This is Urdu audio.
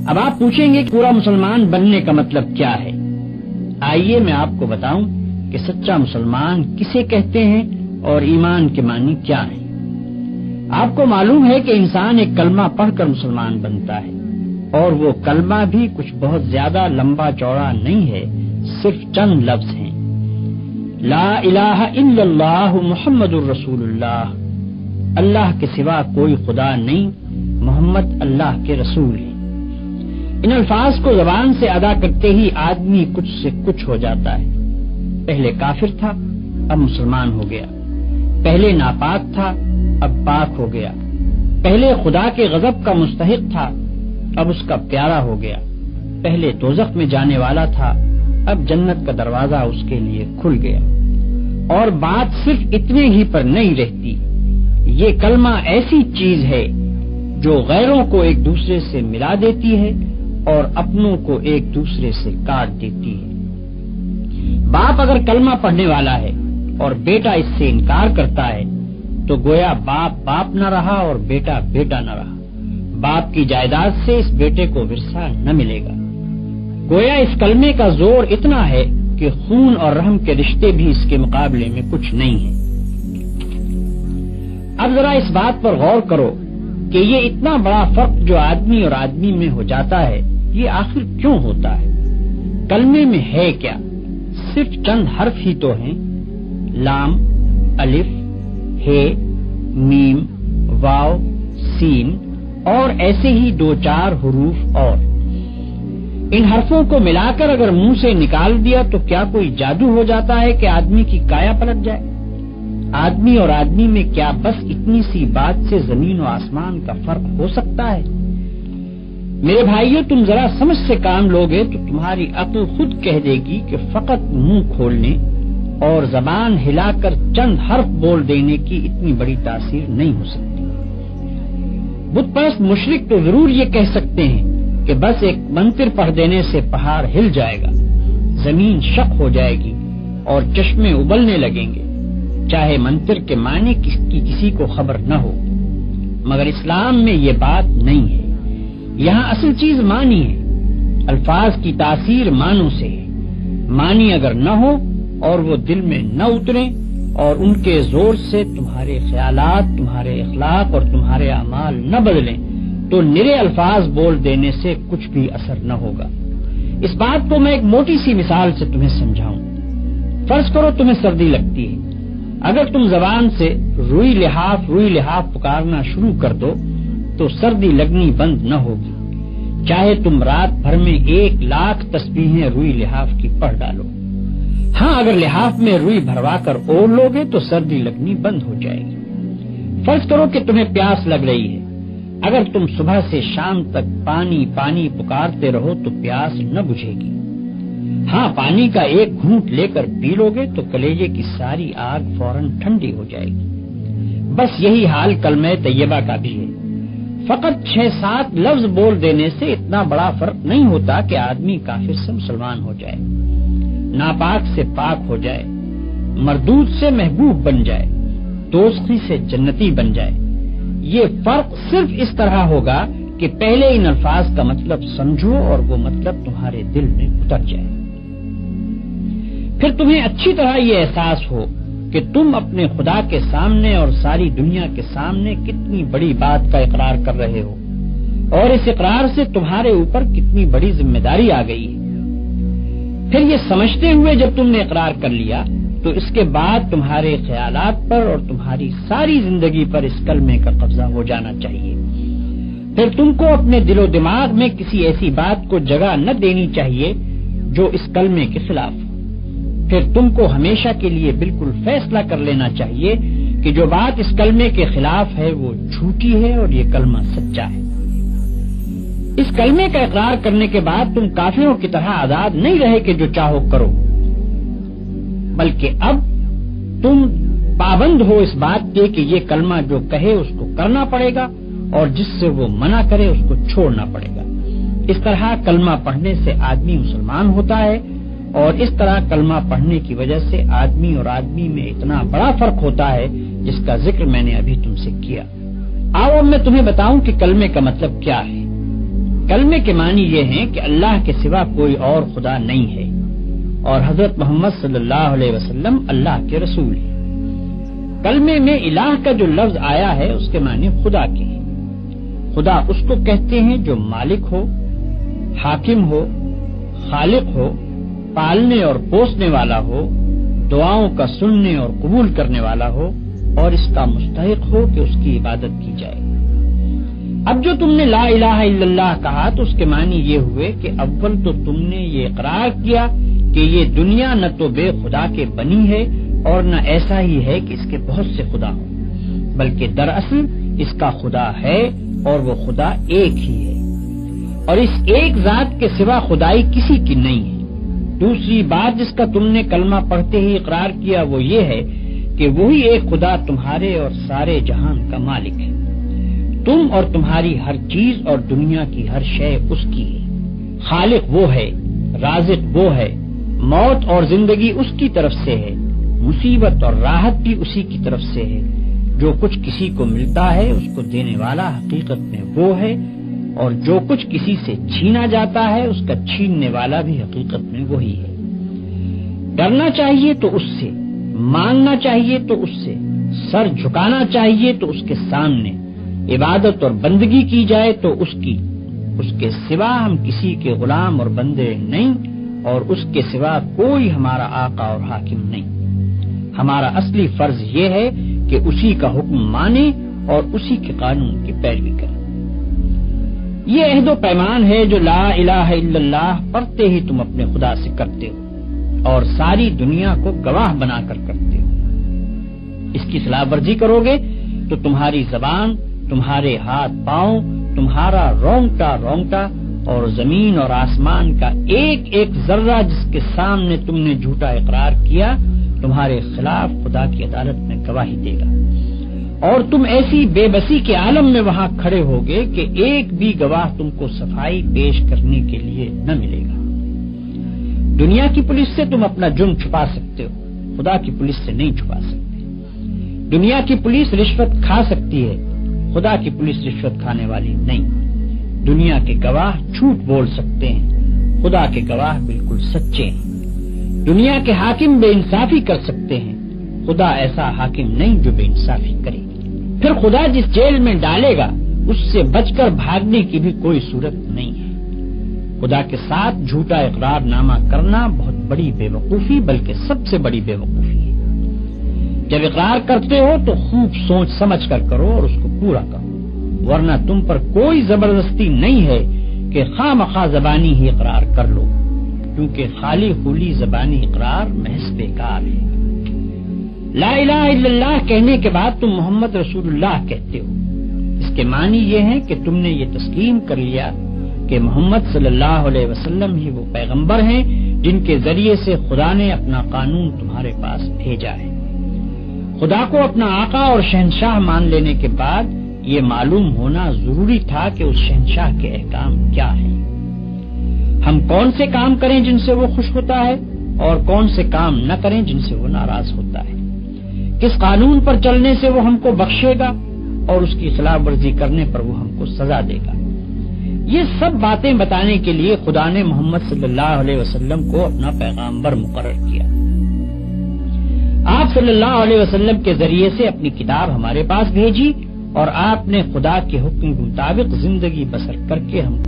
اب آپ پوچھیں گے کہ پورا مسلمان بننے کا مطلب کیا ہے؟ آئیے میں آپ کو بتاؤں کہ سچا مسلمان کسے کہتے ہیں اور ایمان کے معنی کیا ہیں۔ آپ کو معلوم ہے کہ انسان ایک کلمہ پڑھ کر مسلمان بنتا ہے، اور وہ کلمہ بھی کچھ بہت زیادہ لمبا چوڑا نہیں ہے، صرف چند لفظ ہیں۔ لا الہ الا اللہ محمد الرسول اللہ، اللہ کے سوا کوئی خدا نہیں، محمد اللہ کے رسول ہیں۔ ان الفاظ کو زبان سے ادا کرتے ہی آدمی کچھ سے کچھ ہو جاتا ہے۔ پہلے کافر تھا، اب مسلمان ہو گیا۔ پہلے ناپاک تھا، اب پاک ہو گیا۔ پہلے خدا کے غضب کا مستحق تھا، اب اس کا پیارا ہو گیا۔ پہلے دوزخ میں جانے والا تھا، اب جنت کا دروازہ اس کے لیے کھل گیا۔ اور بات صرف اتنے ہی پر نہیں رہتی، یہ کلمہ ایسی چیز ہے جو غیروں کو ایک دوسرے سے ملا دیتی ہے اور اپنوں کو ایک دوسرے سے کاٹ دیتی ہے۔ باپ اگر کلمہ پڑھنے والا ہے اور بیٹا اس سے انکار کرتا ہے تو گویا باپ باپ نہ رہا اور بیٹا بیٹا نہ رہا۔ باپ کی جائیداد سے اس بیٹے کو ورثہ نہ ملے گا۔ گویا اس کلمے کا زور اتنا ہے کہ خون اور رحم کے رشتے بھی اس کے مقابلے میں کچھ نہیں ہیں۔ اب ذرا اس بات پر غور کرو کہ یہ اتنا بڑا فرق جو آدمی اور آدمی میں ہو جاتا ہے، یہ آخر کیوں ہوتا ہے؟ کلمے میں ہے کیا؟ صرف چند حرف ہی تو ہیں، لام، الف، ہے، میم، واو، سین اور ایسے ہی دو چار حروف اور۔ ان حرفوں کو ملا کر اگر منہ سے نکال دیا تو کیا کوئی جادو ہو جاتا ہے کہ آدمی کی کایا پلٹ جائے؟ آدمی اور آدمی میں کیا بس اتنی سی بات سے زمین و آسمان کا فرق ہو سکتا ہے؟ میرے بھائیو، تم ذرا سمجھ سے کام لوگے تو تمہاری عقل خود کہہ دے گی کہ فقط منہ کھولنے اور زبان ہلا کر چند حرف بول دینے کی اتنی بڑی تاثیر نہیں ہو سکتی۔ بت پرست مشرک تو ضرور یہ کہہ سکتے ہیں کہ بس ایک منتر پڑھ دینے سے پہاڑ ہل جائے گا، زمین شق ہو جائے گی اور چشمے ابلنے لگیں گے، چاہے منتر کے معنی کی کسی کو خبر نہ ہو۔ مگر اسلام میں یہ بات نہیں ہے۔ یہاں اصل چیز معنی ہے۔ الفاظ کی تاثیر معنوں سے ہے۔ معنی اگر نہ ہو اور وہ دل میں نہ اتریں اور ان کے زور سے تمہارے خیالات، تمہارے اخلاق اور تمہارے اعمال نہ بدلیں تو نرے الفاظ بول دینے سے کچھ بھی اثر نہ ہوگا۔ اس بات کو میں ایک موٹی سی مثال سے تمہیں سمجھاؤں۔ فرض کرو تمہیں سردی لگتی ہے، اگر تم زبان سے روئی لحاف پکارنا شروع کر دو تو سردی لگنی بند نہ ہوگی، چاہے تم رات بھر میں 1,00,000 تسبیحیں روئی لحاف کی پڑھ ڈالو۔ ہاں، اگر لحاف میں روئی بھروا کر اوڑھ لوگے تو سردی لگنی بند ہو جائے گی۔ فرض کرو کہ تمہیں پیاس لگ رہی ہے، اگر تم صبح سے شام تک پانی پانی پکارتے رہو تو پیاس نہ بجھے گی۔ ہاں، پانی کا ایک گھونٹ لے کر پی لوگے تو کلیجے کی ساری آگ فوراً ٹھنڈی ہو جائے گی۔ بس یہی حال کلمہ طیبہ کا بھی ہے۔ فقط 6-7 لفظ بول دینے سے اتنا بڑا فرق نہیں ہوتا کہ آدمی کافر سے مسلمان ہو جائے، ناپاک سے پاک ہو جائے، مردود سے محبوب بن جائے، دوزخی سے جنتی بن جائے۔ یہ فرق صرف اس طرح ہوگا کہ پہلے ان الفاظ کا مطلب سمجھو اور وہ مطلب تمہارے دل میں اتر جائے۔ پھر تمہیں اچھی طرح یہ احساس ہو کہ تم اپنے خدا کے سامنے اور ساری دنیا کے سامنے کتنی بڑی بات کا اقرار کر رہے ہو، اور اس اقرار سے تمہارے اوپر کتنی بڑی ذمہ داری آ گئی ہے۔ پھر یہ سمجھتے ہوئے جب تم نے اقرار کر لیا تو اس کے بعد تمہارے خیالات پر اور تمہاری ساری زندگی پر اس کلمے کا قبضہ ہو جانا چاہیے۔ پھر تم کو اپنے دل و دماغ میں کسی ایسی بات کو جگہ نہ دینی چاہیے جو اس کلمے کے خلاف ہو۔ پھر تم کو ہمیشہ کے لیے بالکل فیصلہ کر لینا چاہیے کہ جو بات اس کلمے کے خلاف ہے وہ جھوٹی ہے اور یہ کلمہ سچا ہے۔ اس کلمے کا اقرار کرنے کے بعد تم کافروں کی طرح آزاد نہیں رہے کہ جو چاہو کرو، بلکہ اب تم پابند ہو اس بات کے کہ یہ کلمہ جو کہے اس کو کرنا پڑے گا اور جس سے وہ منع کرے اس کو چھوڑنا پڑے گا۔ اس طرح کلمہ پڑھنے سے آدمی مسلمان ہوتا ہے، اور اس طرح کلمہ پڑھنے کی وجہ سے آدمی اور آدمی میں اتنا بڑا فرق ہوتا ہے جس کا ذکر میں نے ابھی تم سے کیا۔ آؤ اب میں تمہیں بتاؤں کہ کلمے کا مطلب کیا ہے۔ کلمے کے معنی یہ ہیں کہ اللہ کے سوا کوئی اور خدا نہیں ہے اور حضرت محمد صلی اللہ علیہ وسلم اللہ کے رسول ہیں۔ کلمے میں الہ کا جو لفظ آیا ہے اس کے معنی خدا کے ہیں۔ خدا اس کو کہتے ہیں جو مالک ہو، حاکم ہو، خالق ہو، پالنے اور پوسنے والا ہو، دعاؤں کا سننے اور قبول کرنے والا ہو اور اس کا مستحق ہو کہ اس کی عبادت کی جائے۔ اب جو تم نے لا الہ الا اللہ کہا تو اس کے معنی یہ ہوئے کہ اول تو تم نے یہ اقرار کیا کہ یہ دنیا نہ تو بے خدا کے بنی ہے اور نہ ایسا ہی ہے کہ اس کے بہت سے خدا ہوں، بلکہ دراصل اس کا خدا ہے اور وہ خدا ایک ہی ہے اور اس ایک ذات کے سوا خدائی کسی کی نہیں ہے۔ دوسری بات جس کا تم نے کلمہ پڑھتے ہی اقرار کیا وہ یہ ہے کہ وہی ایک خدا تمہارے اور سارے جہان کا مالک ہے۔ تم اور تمہاری ہر چیز اور دنیا کی ہر شے اس کی ہے۔ خالق وہ ہے، رازق وہ ہے، موت اور زندگی اس کی طرف سے ہے، مصیبت اور راحت بھی اسی کی طرف سے ہے۔ جو کچھ کسی کو ملتا ہے اس کو دینے والا حقیقت میں وہ ہے اور جو کچھ کسی سے چھینا جاتا ہے اس کا چھیننے والا بھی حقیقت میں وہی ہے۔ ڈرنا چاہیے تو اس سے، مانگنا چاہیے تو اس سے، سر جھکانا چاہیے تو اس کے سامنے، عبادت اور بندگی کی جائے تو اس کی، اس کے سوا ہم کسی کے غلام اور بندے نہیں اور اس کے سوا کوئی ہمارا آقا اور حاکم نہیں۔ ہمارا اصلی فرض یہ ہے کہ اسی کا حکم مانیں اور اسی کے قانون کی پیروی کریں۔ یہ عہد و پیمان ہے جو لا الہ الا اللہ پڑھتے ہی تم اپنے خدا سے کرتے ہو اور ساری دنیا کو گواہ بنا کر کرتے ہو۔ اس کی خلاف ورزی کرو گے تو تمہاری زبان، تمہارے ہاتھ پاؤں، تمہارا رونگٹا رونگٹا اور زمین اور آسمان کا ایک ایک ذرہ جس کے سامنے تم نے جھوٹا اقرار کیا تمہارے خلاف خدا کی عدالت میں گواہی دے گا، اور تم ایسی بے بسی کے عالم میں وہاں کھڑے ہوگے کہ ایک بھی گواہ تم کو صفائی پیش کرنے کے لیے نہ ملے گا۔ دنیا کی پولیس سے تم اپنا جرم چھپا سکتے ہو، خدا کی پولیس سے نہیں چھپا سکتے۔ دنیا کی پولیس رشوت کھا سکتی ہے، خدا کی پولیس رشوت کھانے والی نہیں۔ دنیا کے گواہ جھوٹ بول سکتے ہیں، خدا کے گواہ بالکل سچے ہیں۔ دنیا کے حاکم بے انصافی کر سکتے ہیں، خدا ایسا حاکم نہیں جو بے انصافی کرے۔ پھر خدا جس جیل میں ڈالے گا اس سے بچ کر بھاگنے کی بھی کوئی صورت نہیں ہے۔ خدا کے ساتھ جھوٹا اقرار نامہ کرنا بہت بڑی بے وقوفی بلکہ سب سے بڑی بے وقوفی ہے۔ جب اقرار کرتے ہو تو خوب سوچ سمجھ کر کرو اور اس کو پورا کرو، ورنہ تم پر کوئی زبردستی نہیں ہے کہ خواہ مخواہ زبانی ہی اقرار کر لو، کیونکہ خالی خولی زبانی اقرار محض بیکار ہے۔ لا الہ الا اللہ کہنے کے بعد تم محمد رسول اللہ کہتے ہو، اس کے معنی یہ ہے کہ تم نے یہ تسلیم کر لیا کہ محمد صلی اللہ علیہ وسلم ہی وہ پیغمبر ہیں جن کے ذریعے سے خدا نے اپنا قانون تمہارے پاس بھیجا ہے۔ خدا کو اپنا آقا اور شہنشاہ مان لینے کے بعد یہ معلوم ہونا ضروری تھا کہ اس شہنشاہ کے احکام کیا ہیں۔ ہم کون سے کام کریں جن سے وہ خوش ہوتا ہے اور کون سے کام نہ کریں جن سے وہ ناراض ہوتا ہے، کس قانون پر چلنے سے وہ ہم کو بخشے گا اور اس کی خلاف ورزی کرنے پر وہ ہم کو سزا دے گا۔ یہ سب باتیں بتانے کے لیے خدا نے محمد صلی اللہ علیہ وسلم کو اپنا پیغمبر مقرر کیا۔ آپ صلی اللہ علیہ وسلم کے ذریعے سے اپنی کتاب ہمارے پاس بھیجی اور آپ نے خدا کے حکم کے مطابق زندگی بسر کر کے ہم